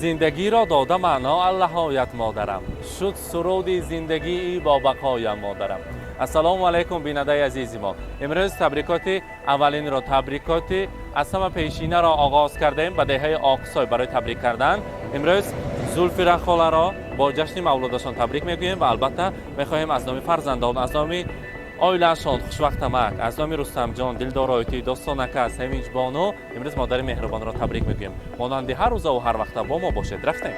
زندگی را داده معنا اللهایت مادرم، شد سرود زندگی با بقایم مادرم. السلام علیکم بیننده عزیز ما. امروز تبریکات اولین را تبریکات از همه پیشینه را آغاز کردیم به دهه آقصای برای تبریک کردن. امروز زلفیره خاله را با جشن مولودشان تبریک میگوییم و البته میخواهیم از نام فرزندان، از نام اویلاشان خوشوقتمک، از نام رستم جان، دلدار آیتی، دوستانک، سوینچ بانو امروز مادر مهربان را تبریک میگوییم. مانند هر روز و هر وقت با ما باشید. رفتیم.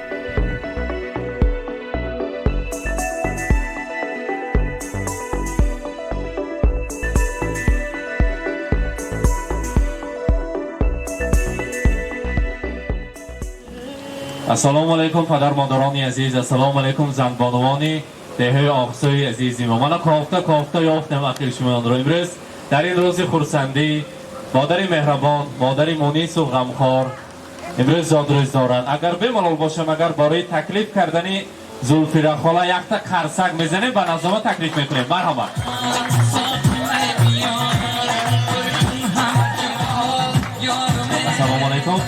السلام علیکم پدر مادران عزیز، السلام علیکم زن بانوان دهه آقصای عزیزی ما. من کافته یافتم اخیر شما را امروز در این روز خرسندی. مادر مهربان، مادر مونیس و غمخوار امروز زادروز دارند. اگر بمالال باشم، اگر برای تکلیف کردن زلفیره خاله یک تا قرصک میزنیم به نظامه تکلیف میکنیم. مرحبا. السلام علیکم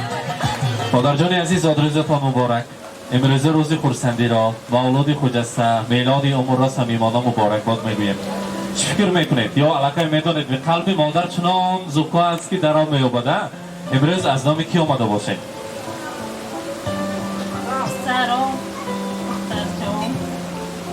مادر جان عزیز، زادروزتان مبارک. امروز روز خرسندی را مولود خجسته میلاد عمر را صمیمانه مبارک باد میگوییم. چی فکر میکنید؟ یا علاقه میدانید به قلب مادر چنان زوکا است که در آن میابده؟ امروز از نام کی آمده باشه؟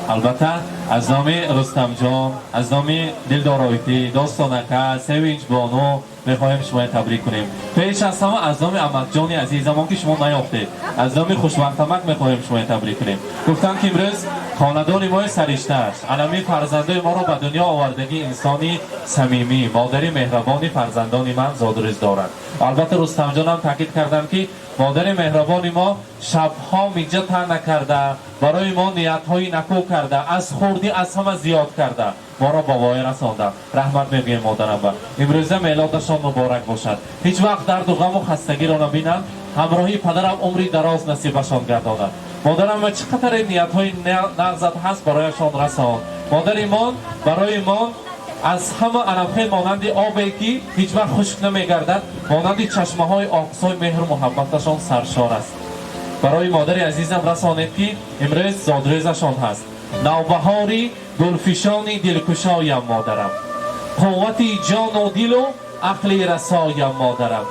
البته از نام رستم جان، از نام دلدار آیتی، دوستانک، سوینچ بانو میخواهیم شما تبریک کنیم. پیش از همه از نام امک جان عزیزمان که شما نیافتید، از نام خوشوقتمک میخواهیم شما تبریک کنیم. گفتن که امروز خاندان ما سرشته است. علمی فرزنده ما را به دنیا آوردگی انسانی صمیمی، مادری مهربانی فرزندان من زادروز دارد. البته رستم جان هم تاکید کردن که مادر مهربانی ما شبها میجه تر نکرده، برای ما نیت‌های نکو کرده، از خوردی از همه زیاد کرده، ما را با وای رسانده. رحمت میگویم مادرم با امروز میلادشان مبارک باشد. هیچ وقت درد و غم و خستگی را نبینند. همراهی پدرم عمری دراز نصیبشان گرداند. مادرم چقدر نیت‌های نغزت هست برایشان رساند. مادر ایمان برای ایمان از همه علفه مانند آبی که هیچ وقت خشک نمیگردد، مانند چشمه های آقصای مهر و محبتشان سرشار است. برای مادر عزیزم رسانید که امروز زادروزشان هست. نوبهاری گلفشانی دلکشایم مادرم، قوتی جان و دل و عقلی رسایم مادرم.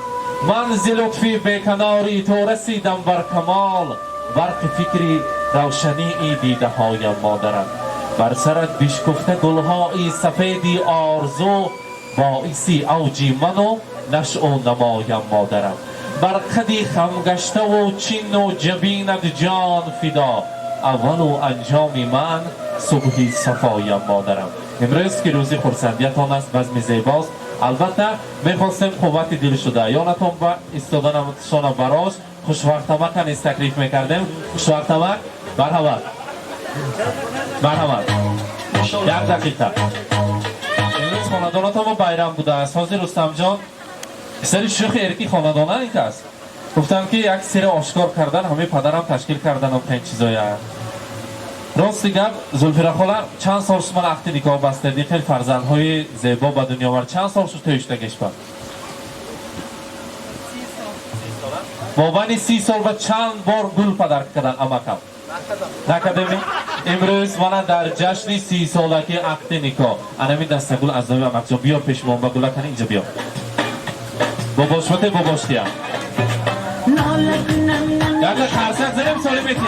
من ز لطفی بیکناری تو رسیدم بر کمال، برق فکری روشنی ای دیده هایم مادرم. بر سرت بشکفته گلهایی سفیدی آرزو، باعثی اوجی من و نشع و نمایم مادرم. بر قدی خم گشته و چین و جبینت جان فدا، اول و انجام من صبحی صفایم مادرم. امروز که روزی خرسندیتان است، بزم زیباست. البته میخواستم قوت دل شده یانتان با استادانشان براش خوشوقتمک نیز تکلیف میکردیم. خوشوقتمک مرحبا مرحبا. یک دقیقه امروز خاندانات ما بیرم بوده است. حاضر رستم جان سری شوخ ارکی خاندانه این است. گفتم که یک سری آشکار کردن همه پدرم تشکیل کردن و پنج چیزایی هست. راستی گپ زلفیره خاله چند سال شما عقد نکاح بستید؟ خیلی فرزندهای زیبا به دنیا آورد. چند سال شد تویشتگیش با؟ 30 سال. بابانی 30 سال و چند بار گل پدر کردن امکم؟ نکردمی؟ امروز من در جشن 30 سالگی عقد نکاح انمی دسته گل از نوی امک جا بیار پیش من با گله کنی اینجا بیار. باباش بته باباش دیم. یک خرسک زنیم سالی بیتیم.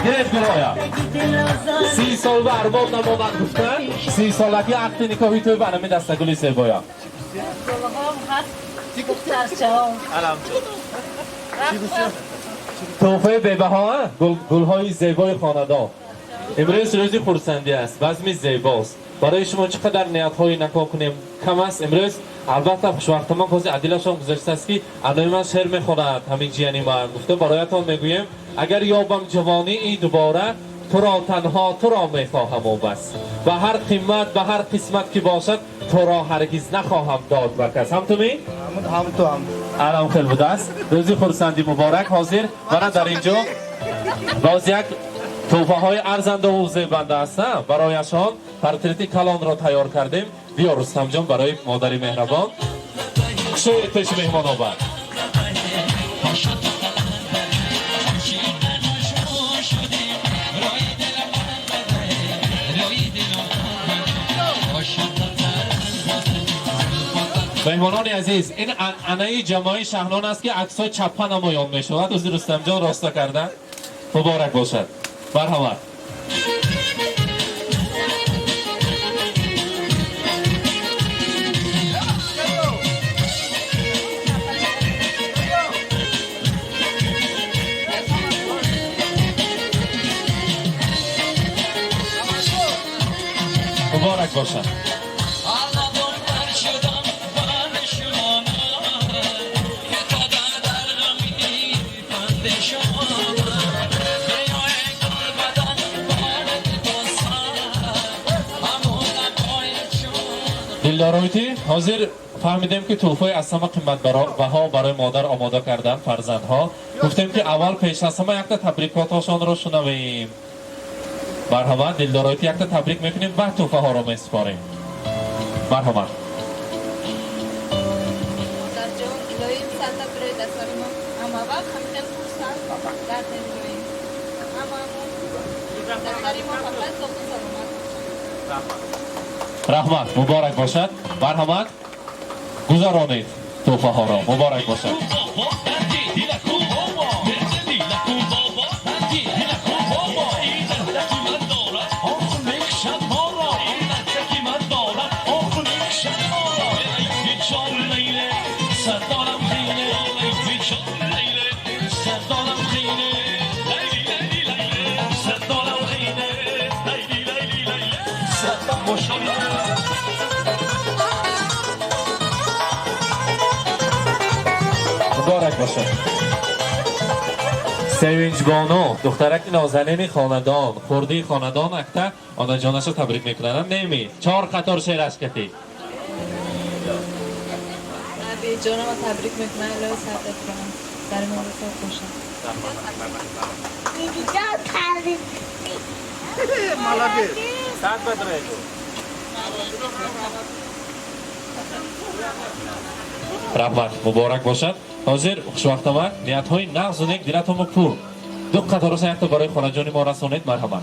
گرفت گلایا 30 سال و ارباب نمانند گفتن 30 سالگی عقد نکاحی توی برنامه دستگلی سیبایا توفه بیبها گلهای زیبای خاندان. امروز روزی خرسندی است، بزمی زیباست. برای شما چقدر نیت‌های نکاح کنیم کم است. امروز البته خوشوقتمان خوزی عدیلشان گذاشته است که انوی من شعر میخوند همین جیانی من گفته برایتان میگویم اگر یابم جوانی ای دوباره تو را تنها تو را میخواهم و بس، به هر قیمت به هر قسمت که باشد تو را هرگز نخواهم داد و کس. هم تو می؟ هم تو هم الان خیلی بوده است. روزی خرسندی مبارک. حاضر برای در اینجا باز یک توفه های ارزنده و زیبنده هستن برایشان پرتریتی کلان را تیار کردیم. بیا رستم جان برای مادری مهربان شوی پیش مهمان آورد. مهمانان عزیز این انعانه جماعی شهران است که عکس‌های چپا نمایان می‌شود. حضور رستم جان راستا کردن مبارک باشد. مرحبا. مبارک باشد. دلدارایتی حاضر فهمیدیم که توفای از همه قیمت بها برای مادر آماده کردن فرزندها. گفتیم که اول پیش از همه یک تا تبریکاتشان را شنویم. مرحبا. دلدارایتی یک تا تبریک میکنیم بعد توفه ها را میسپاریم. مرحبا. رحمت مبارک باشد. مرحمت گذرانید توفه ها را. مبارک باشد. مبارک باشد. سوینج بانو دخترک نازنین خاندان خردی خاندان اکتا آن جانش رو تبریک میکنن. نمی 4 قطار شعرش کتی ابی جانم تبریک میکنن. الهی سعادت کنم در مورد خوشم. مالادی ساعت بدره رحمت مبارک باشد. حاضر خوشوقت آمد. نیت های نغز و نیک دیلتون رو پور 2 قطار رو یک تا برای خانجانی ما رسانید. مرحبا.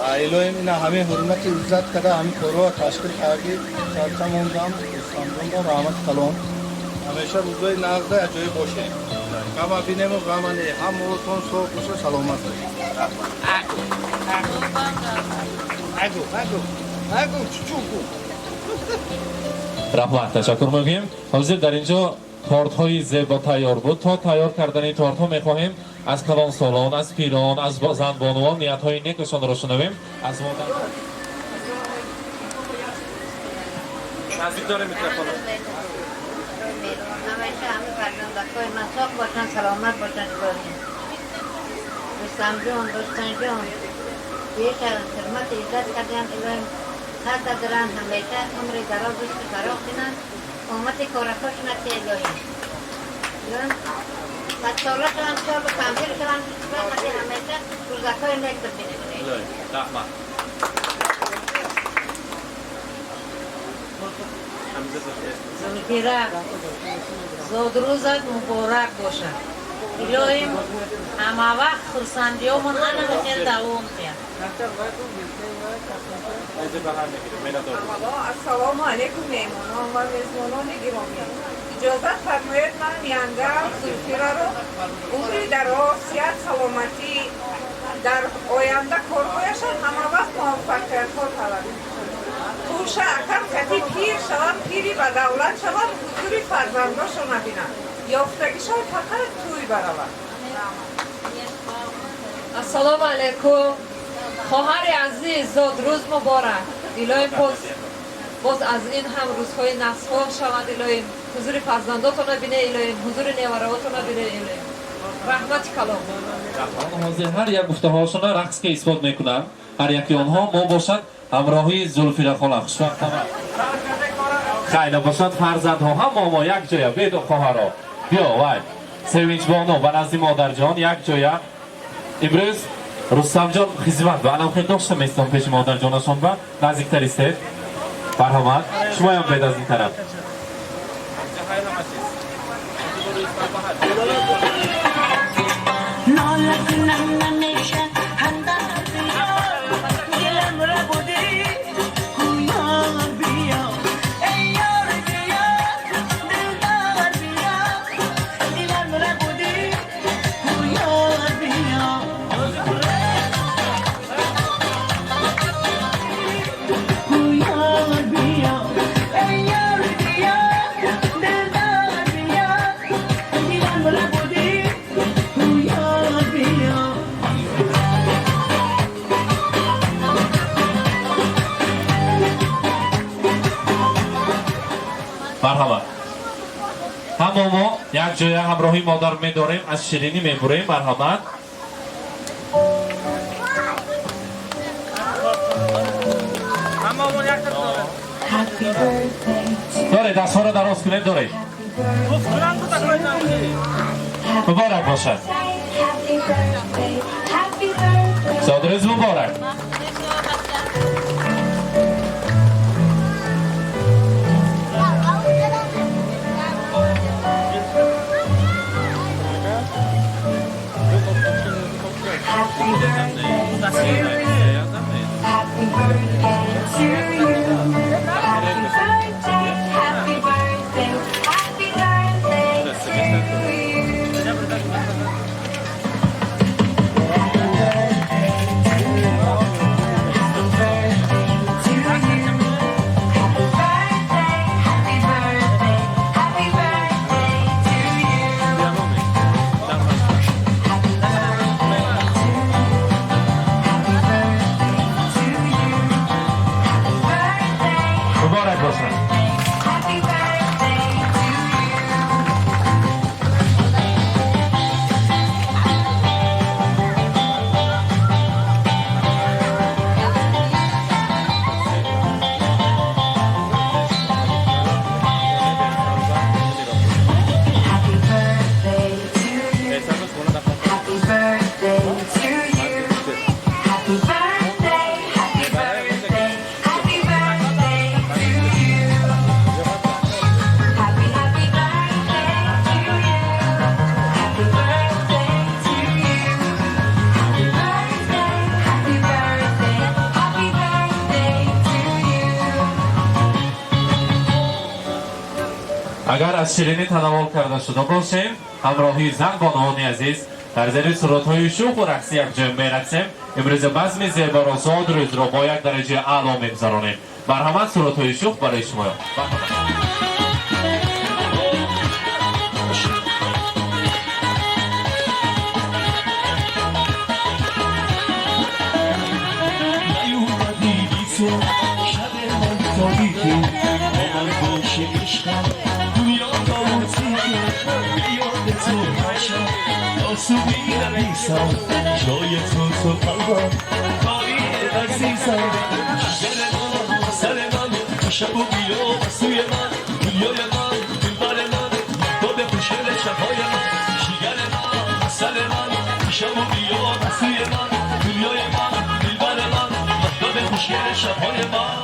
الهیم اینا همه حرمت عزت کرده همه کارو تشکیل کردی سلطان اونجام استانبول رحمت کلام همیشه روزای نغزه جای باشه کما بینیم و غمانه هم موتون صبح باشه سلامت باشه. اگو چوچوکو رحمت تشکر میگیم. حاضر در اینجا تارت های زیبا تیار بود. تا تیار کردن تارت ها میخواهیم از کلان سالان از پیران از زن بانوان نیت های نیکشان را شنویم. از مادر نزدیک داره میکروفون. همیشه همه فرزندکای من ساق باشن سلامت باشن باشن. رستم جان بیش از خدمت عزت کردن الهی حد دارن همیشه عمر دراز داشت فراغ کنن امت کارکاش نتی الهی بچه‌ها هم سال و کامل شدن رحمت همیشه روزکای نیک ببینه الهی رحمت زلفیره زادروزت مبارک باشد. الهیم همه وقت خرسندی ها من همه بخیر دوام کرد. السلام علیکم مهمانان و میزبانان گرامی. اجازت فرمایید من میانگم زلفیره رو عمری دراز صحت سلامتی در آینده کارهایشان همه وقت موفقیت ها طلب توشه اگر کتی پیر شود پیری به دولت شود حضور فرزنداشو نبینند یافتگیشان فقط توی برود. السلام علیکم خواهر عزیز زاد روز مبارک. الهی باز از این هم روزهای نسخان شود. الهی حضور فرزنداتون بینه. الهی حضور نیورهاتون بینه. الهی رحمت کلام. حاضر هر یک گفته هاشون رقص که اثبات میکنن. هر یکی آنها ما باشد همراهی زلفیره خاله خوشوقت آمد. خیلی باشد فرزندها هم ما یک جایه بید و خواهرها بیا وای سوینج بانو و نزدی مادر جان یک جایه امروز رستم جان خدمت و الان خیلی داشته میستم پیش مادر جانشان و نزدیکتر استید. مرحمت شما هم بید از این طرف. مرحبا همه ما یک جای همراهی مادر می‌داریم از شیرینی می‌بریم مرحبا داره دست ها را دراز کنید داره مبارک باشد زادروز مبارک مبارک باشد اگر از شیرینی تناول کرده شده باشیم همراهی زن بانوان عزیز در زیر صورت‌های شوخ و رقصی یک جای می‌رقصیم امروز بزم زیبا را زادروز را با یک درجه اعلی می‌گذرانیم مرحمت صورت‌های شوخ برای شما جای تو قلبم کاری عزیزم جگر من سر من شب و بیا سوی من دنیای من دلبر من تو به خوشگل شبهای من جگر من سر من شب و بیا سوی من دنیای من دلبر من تو به خوشگل شبهای من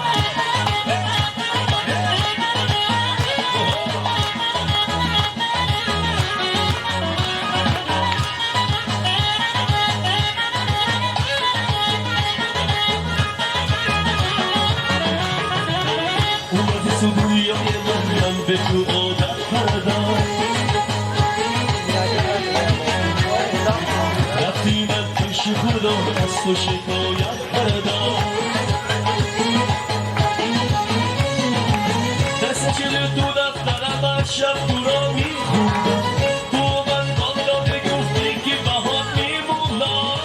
به تو عادت کردم رفتی من پیش خدا از تو شکایت کردم دست جلو تو دفترم هر شب تو را میخوندم تو من داده گفتی که بهات میمونم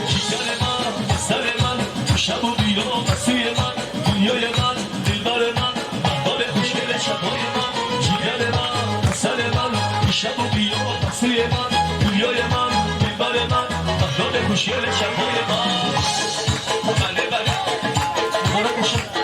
جگر من سر من شب و بیا سوی من دنیای من دلبر من شبهای من جگر من سر من شب و بیا سوی من دنیای من دلبر من افراد خوشگل شبهای من بله بله مبارک باشد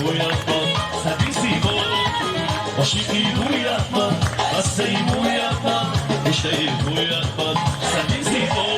yapma Seni zibor Aşıkı bu yapma Hastayı bu yapma İşteyi bu yapma Seni zibor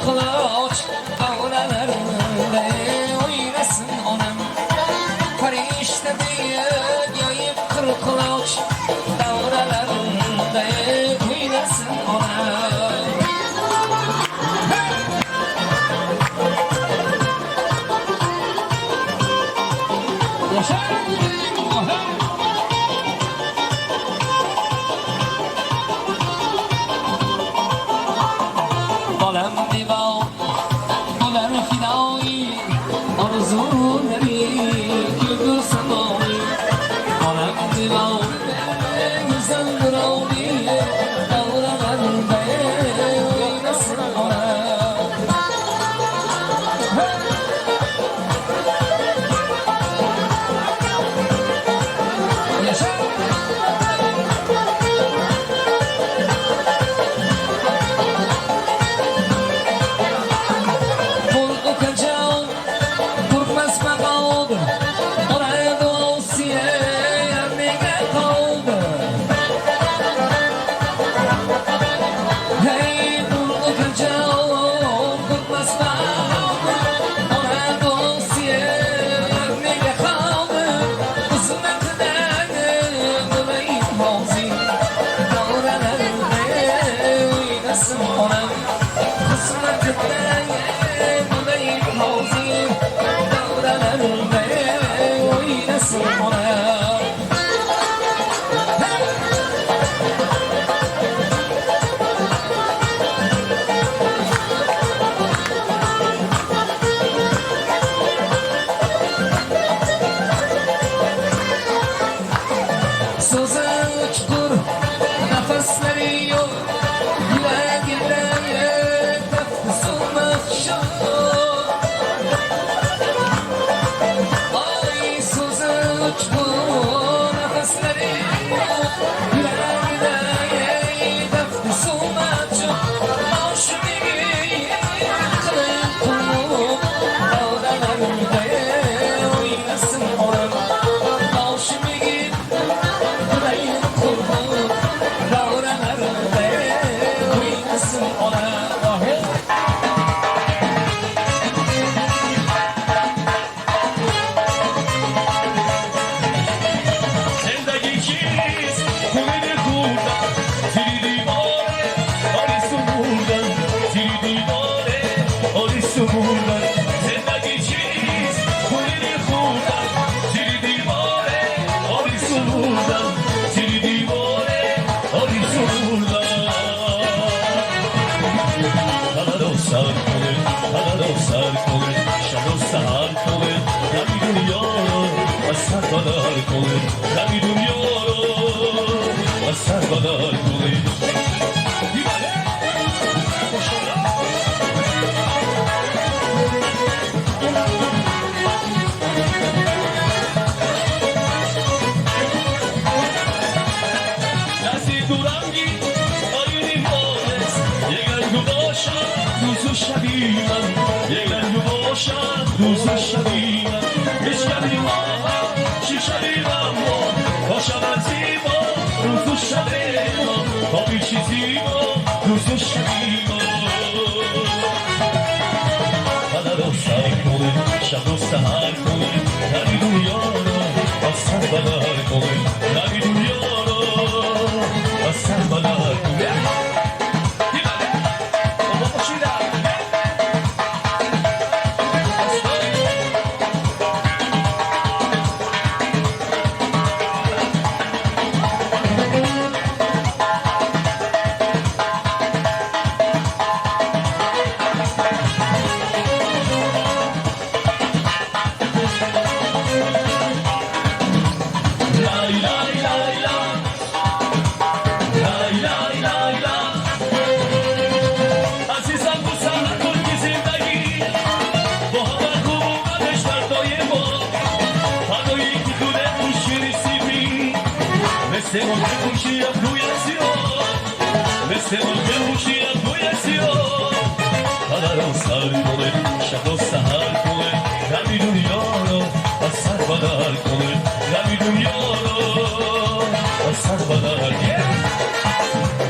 kılıç Davralarında oynasın onam Farişte büyük yayıp kılıç Davralarında oynasın onam Balam diva, bular fidai, arzuları güldür semai. Balam diva, güzel duravi, davralarında oynasın ona. Yaşa!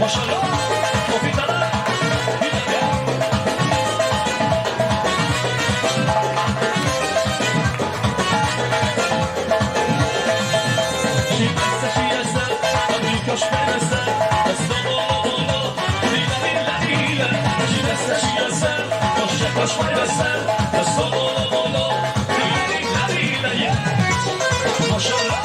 Maşallah, o bir tane. کاش برسن دستا بالا بالا لیلا لیلا لیلا کی دستشی هستن کاش برسن دستا بالا بالا لیلا لیلا لیلا ماشاءالله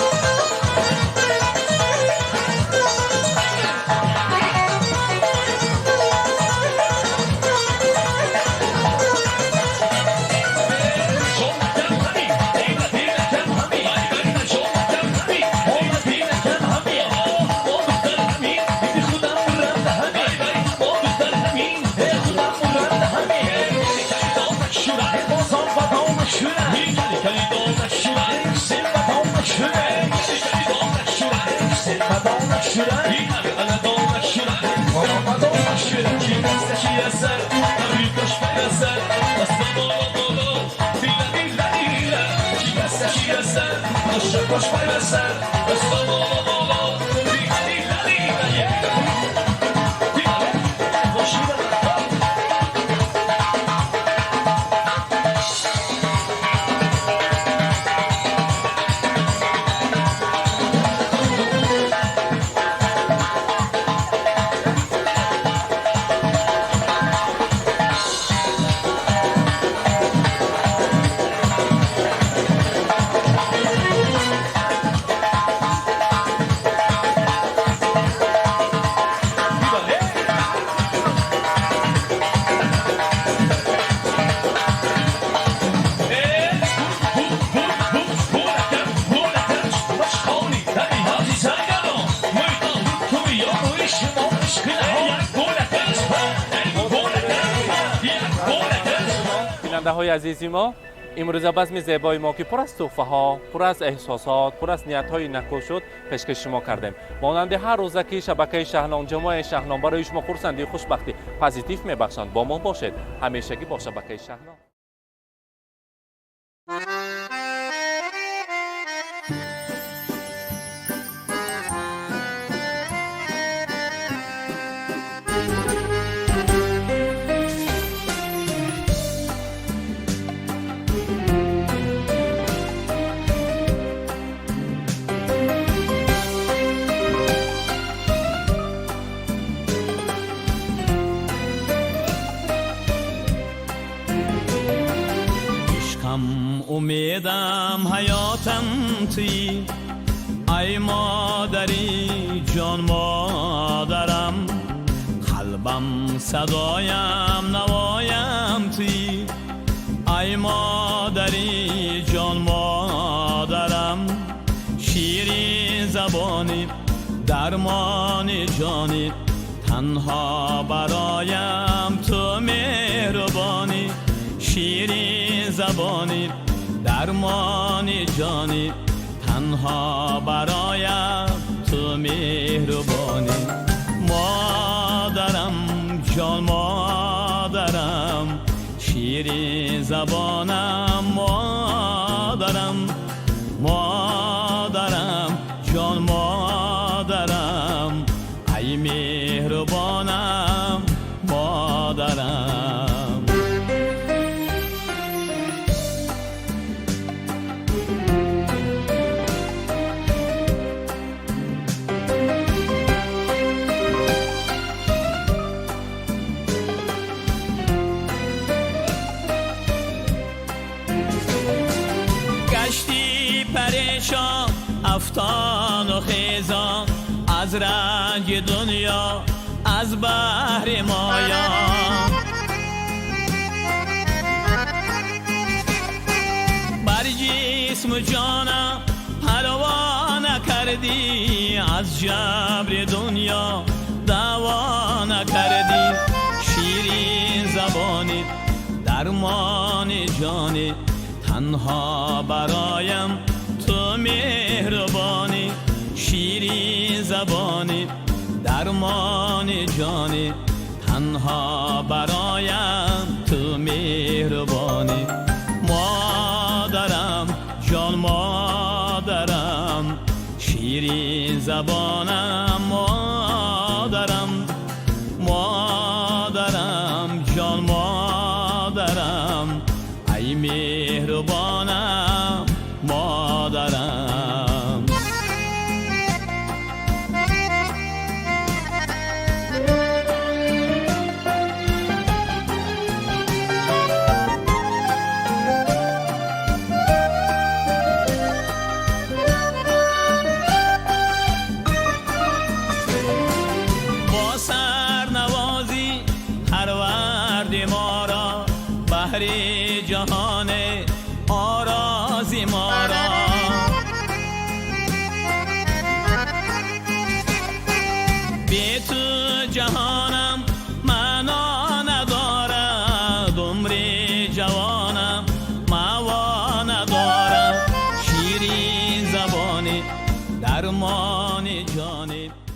کاش برسن دستا بالا بالا لیلا لیلا لیلا بیننده‌های عزیزی ما امروز بزم زیبای ما که پر از تحفه‌ها، پر از احساسات، پر از نیت‌های نکو شد پیشکش شما کردیم. مانند هر روزه که شبکه شهنام جماع شهنام برای شما خورسندی خوشبختی پوزیتیو میبخشند. با ما باشید همیشگی با شبکه شهنام. امیدم حیاتم توی ای مادری جان مادرم قلبم صدایم نوایم توی ای مادری جان مادرم شیرین زبانی درمان جانی تنها برایم تو مهربانی شیرین زبانی درمان جانی تنها برایم تو مهربانی مادرم جان مادرم شیرین زبانم مادرم مادرم جان مادرم ای مهربانم مادرم افتان و خیزان از رنگ دنیا از بحر مایا بر جسم و جانم پروا نکردی از جبر دنیا دوا نکردی شیرین زبانی درمان جانی تنها برایم تو مهربانی شیرین زبانی درمان جانی تنها برایم تو مهربانی مادرم جان مادرم شیرین زبانم مادرم مادرم جان مادرم ای مهربانم مادرم علی